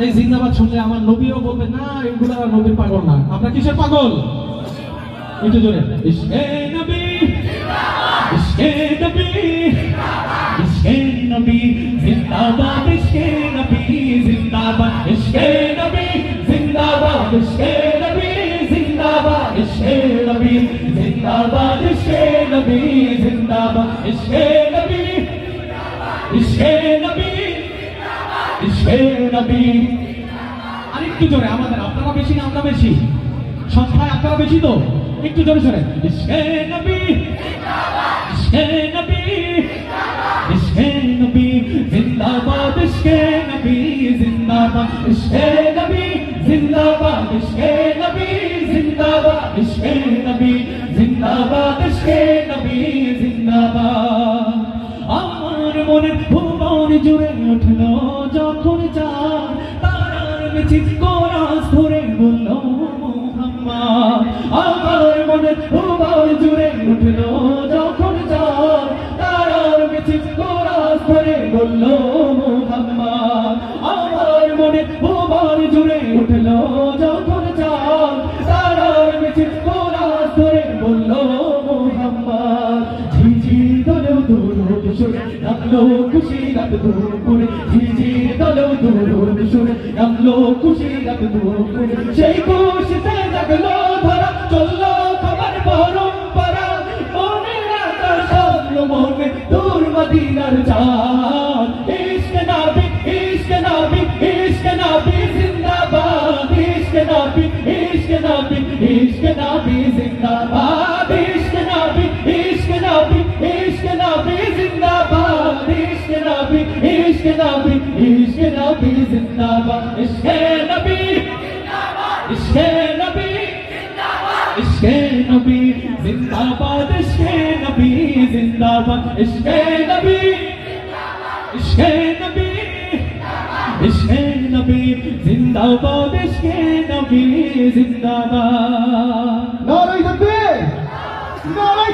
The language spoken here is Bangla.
এই জিন্দাবাদ শুনলে আমার নবীও বলবে না এগুলো নবীর পাগল না। আমরা কিসের পাগল? একটু জোরে ইশকে নবী ইশকে নবী ইশকে নবী জিন্দাবাদ ইশকে নবী জিন্দাবাদ ইশকে নবী জিন্দাবাদ ইশকে নবী জিন্দাবাদ ইশকে নবী জিন্দাবাদ ইশকে নবী জিন্দাবাদ ইশকে নবী ইশকে নবী ইশকে নবী। আরেকটু জোরে আমাদের, আপনারা বেশি না আমরা বেশি, সংখ্যায় আপনারা বেশি তো, একটু জোরে জোরে ইশকে নবী ইশকে নবী ইশকে নবী জিন্দাবাদ ইশকে নবী জিন্দাবাদ ইশকে নবী জিন্দাবাদ ইশকে নবী জিন্দাবাদ ইশকে নবী জিন্দাবাদ ইশকে নবী জিন্দাবাদ। আমার মনের ভুবন জুড়ে উঠলো যখন চাঁদ, তারার মিছিল কোরাস ধরে বলল মুহাম্মদ। আমার মনের ভুবন জুড়ে উঠলো যখন চাঁদ, তারার মিছিল কোরাস ধরে বলল মুহাম্মদ। আমার মনের ভুবন জুড়ে উঠলো যখন চাঁদ, তারার মিছিল কোরাস ধরে বলল মুহাম্মদ। ঝিঝির দলেও দুরুদ শুনে নামলো খুশিরাত দুপুরে, ঝিঝির দলেও দুরুদ শুনে নামলো খুশিরাত দুপুরে। সেই খুশিতে জাগলো ধরা, চললো খবর পরম্পরা, মনের আকাশ সামলো মনে দূর মদিনার চাঁদ। ইশকে নবী ইশকে নবী ইশকে নবী জিন্দাবাদ ইশকে নবী ইশকে নবী ইশকে নবী জিন্দাবাদ ইশকে নবী ইশকে নবী ইশকে নবী জিন্দাবাদ ইশকে নবী ইশকে নবী ইশকে নবী জিন্দাবাদ ইশকে নবী ইশকে নবী ইশকে নবী জিন্দাবাদ ইশকে নবী জিন্দাবাদ ইশকে নবী ইশকে নবী ইশকে নবী জিন্দাবাদ ইশকে নবী জিন্দাবাদ। নারে তাকবীর, নারে